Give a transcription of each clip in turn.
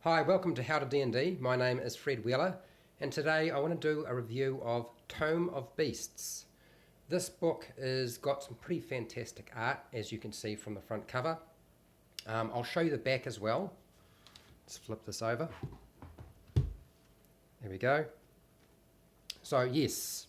Hi, welcome to How to D&D. My name is Fred Wheeler, and today I want to do a review of Tome of Beasts. This book has got some pretty fantastic art, as you can see from the front cover. I'll show you the back as well. Let's flip this over. There we go. So yes,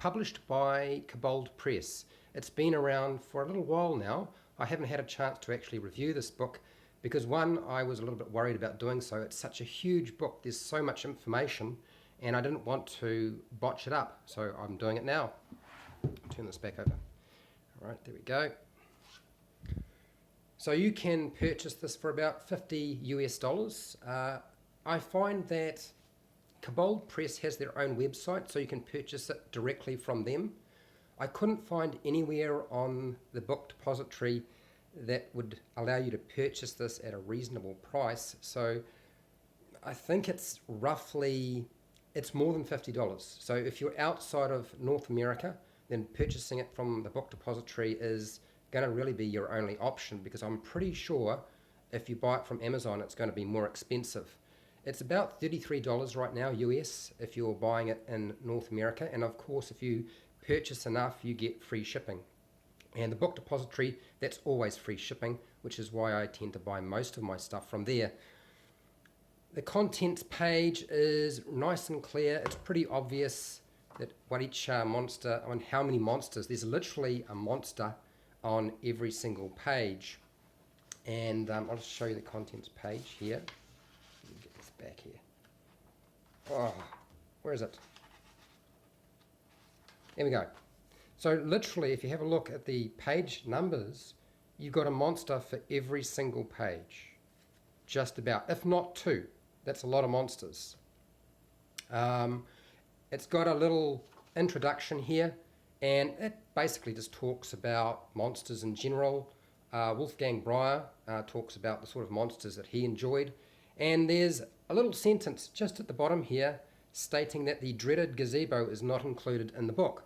published by Kobold Press. It's been around for a little while now. I haven't had a chance to actually review this book because one, I was a little bit worried about doing so. It's such a huge book, there's so much information, and I didn't want to botch it up, so I'm doing it now. Turn this back over. All right, there we go. So you can purchase this for about $50 US. I find that Kobold Press has their own website, so you can purchase it directly from them. I couldn't find anywhere on the book depository that would allow you to purchase this at a reasonable price, so I think it's more than $50. So if you're outside of North America, then purchasing it from the book depository is going to really be your only option, because I'm pretty sure if you buy it from Amazon it's going to be more expensive. It's about $33 right now US if you're buying it in North America, and of course if you purchase enough you get free shipping. And the book depository, that's always free shipping, which is why I tend to buy most of my stuff from there. The contents page is nice and clear. It's pretty obvious that what each monster, on how many monsters, there's literally a monster on every single page. And I'll just show you the contents page here. Let me get this back here. Oh, where is it? There we go. So literally, if you have a look at the page numbers, you've got a monster for every single page. Just about, if not two. That's a lot of monsters. It's got a little introduction here, and it basically just talks about monsters in general. Wolfgang Breyer talks about the sort of monsters that he enjoyed. And there's a little sentence just at the bottom here stating that the dreaded gazebo is not included in the book,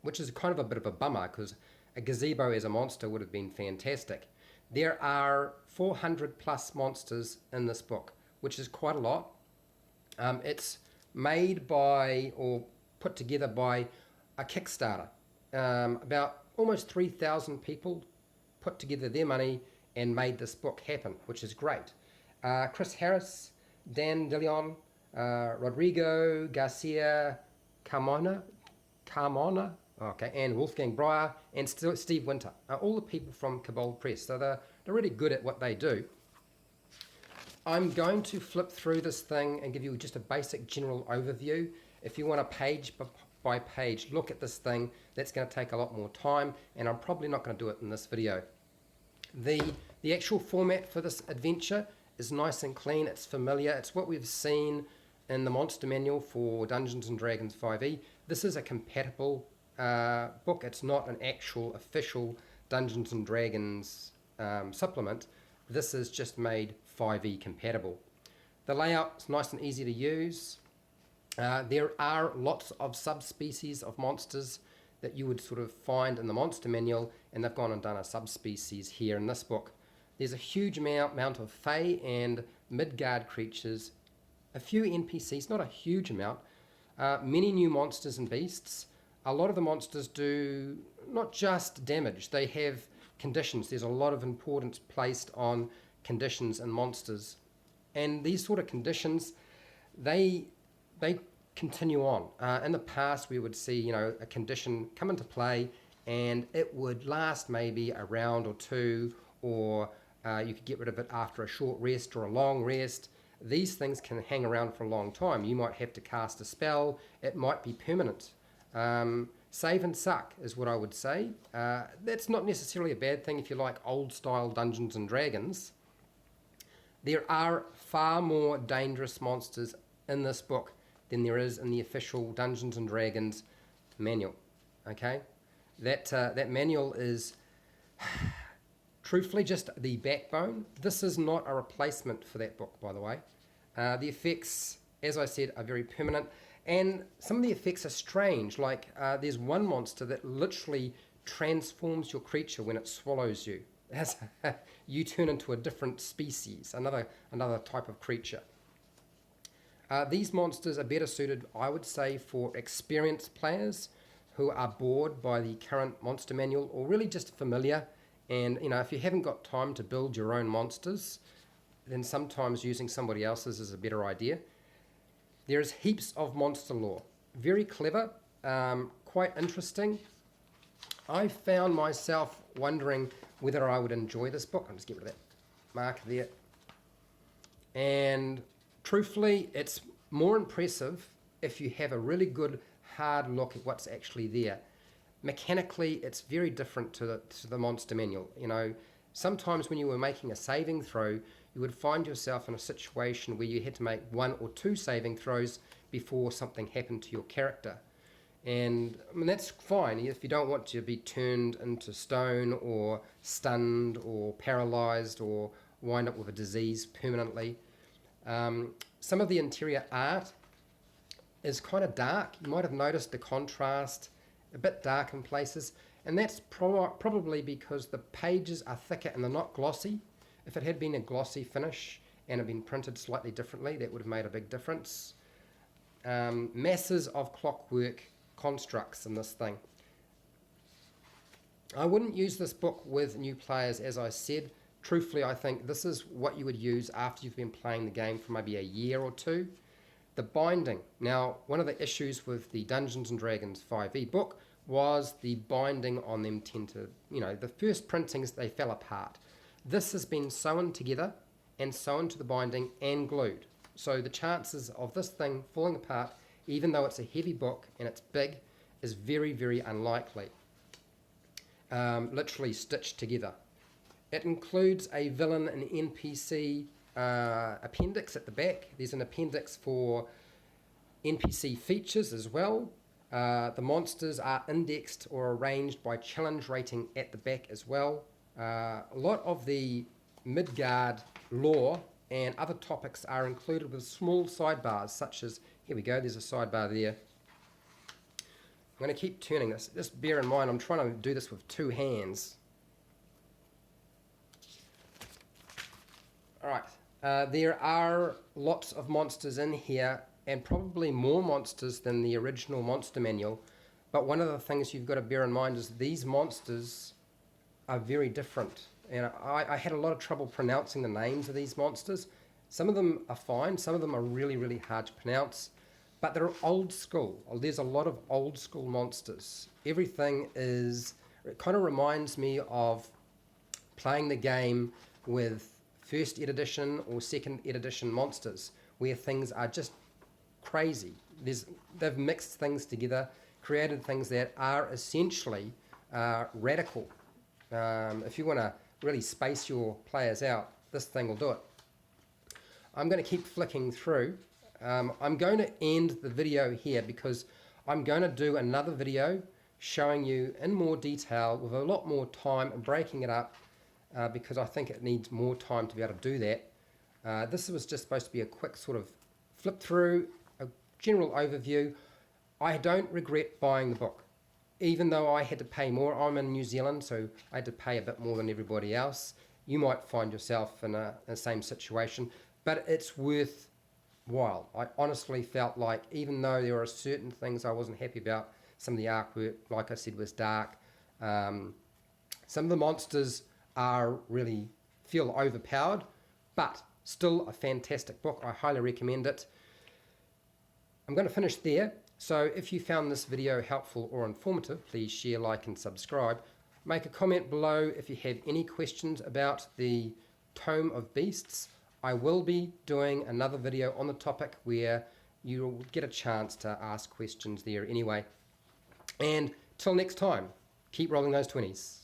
which is kind of a bit of a bummer because a gazebo as a monster would have been fantastic. There are 400 plus monsters in this book, which is quite a lot. It's made by, or put together by, a Kickstarter. About almost 3,000 people put together their money and made this book happen, which is great. Chris Harris, Dan DeLeon, Rodrigo Garcia Carmona, okay, and Wolfgang Breyer, and Steve Winter, all the people from Kobold Press. So they're really good at what they do. I'm going to flip through this thing and give you just a basic general overview. If you want a page by page look at this thing, that's going to take a lot more time, and I'm probably not going to do it in this video. The actual format for this adventure is nice and clean. It's familiar. It's what we've seen in the monster manual for Dungeons & Dragons 5e. This is a compatible book. It's not an actual official Dungeons & Dragons supplement. This is just made 5e compatible. The layout is nice and easy to use. There are lots of subspecies of monsters that you would sort of find in the monster manual, and they've gone and done a subspecies here in this book. There's a huge amount of Fae and Midgard creatures, a few NPCs, not a huge amount, many new monsters and beasts. A lot of the monsters do not just damage, they have conditions. There's a lot of importance placed on conditions and monsters. And these sort of conditions, they continue on. In the past, we would see, a condition come into play and it would last maybe a round or two, or you could get rid of it after a short rest or a long rest. These things can hang around for a long time. You might have to cast a spell. It might be permanent. Save and suck is what I would say. That's not necessarily a bad thing if you like old style Dungeons and Dragons. There are far more dangerous monsters in this book than there is in the official Dungeons and Dragons manual. Okay? That manual is truthfully just the backbone. This is not a replacement for that book, by the way. The effects, as I said, are very permanent, and some of the effects are strange. Like there's one monster that literally transforms your creature when it swallows you. as you turn into a different species, another type of creature. These monsters are better suited, I would say, for experienced players who are bored by the current monster manual, or really just familiar. And if you haven't got time to build your own monsters, then sometimes using somebody else's is a better idea. There is heaps of monster lore, very clever, quite interesting. I found myself wondering whether I would enjoy this book. I'll just get rid of that mark there. And truthfully, it's more impressive if you have a really good hard look at what's actually there. Mechanically, it's very different to the monster manual. Sometimes when you were making a saving throw, you would find yourself in a situation where you had to make 1 or 2 saving throws before something happened to your character. And that's fine if you don't want to be turned into stone or stunned or paralyzed or wind up with a disease permanently. Some of the interior art is kind of dark. You might have noticed the contrast, a bit dark in places, and that's probably because the pages are thicker and they're not glossy. If it had been a glossy finish and had been printed slightly differently, that would have made a big difference. Masses of clockwork constructs in this thing. I wouldn't use this book with new players, as I said. Truthfully, I think this is what you would use after you've been playing the game for maybe a year or two. The binding. Now, one of the issues with the Dungeons & Dragons 5e book was the binding on them tend to, the first printings, they fell apart. This has been sewn together and sewn to the binding and glued. So the chances of this thing falling apart, even though it's a heavy book and it's big, is very, very unlikely. Literally stitched together. It includes a villain and NPC appendix at the back. There's an appendix for NPC features as well. The monsters are indexed or arranged by challenge rating at the back as well. A lot of the Midgard lore and other topics are included with small sidebars, such as, here we go, there's a sidebar there. I'm going to keep turning this. Just bear in mind, I'm trying to do this with 2 hands. Alright, there are lots of monsters in here, and probably more monsters than the original monster manual. But one of the things you've got to bear in mind is these monsters are very different. And I had a lot of trouble pronouncing the names of these monsters. Some of them are fine, some of them are really, really hard to pronounce. But they're old school. There's a lot of old school monsters. Everything is, it kind of reminds me of playing the game with first ed edition or second ed edition monsters, where things are just crazy. They've mixed things together, created things that are essentially radical. If you want to really space your players out, this thing will do it. I'm going to keep flicking through. I'm going to end the video here because I'm going to do another video showing you in more detail with a lot more time and breaking it up because I think it needs more time to be able to do that. This was just supposed to be a quick sort of flip through, a general overview. I don't regret buying the book. Even though I had to pay more, I'm in New Zealand, so I had to pay a bit more than everybody else. You might find yourself in the same situation, but it's worthwhile. I honestly felt like, even though there were certain things I wasn't happy about, some of the artwork, like I said, was dark. Some of the monsters really feel overpowered, but still a fantastic book. I highly recommend it. I'm going to finish there. So if you found this video helpful or informative, please share, like, and subscribe. Make a comment below if you have any questions about the Tome of Beasts. I will be doing another video on the topic where you'll get a chance to ask questions there anyway. And till next time, keep rolling those 20s.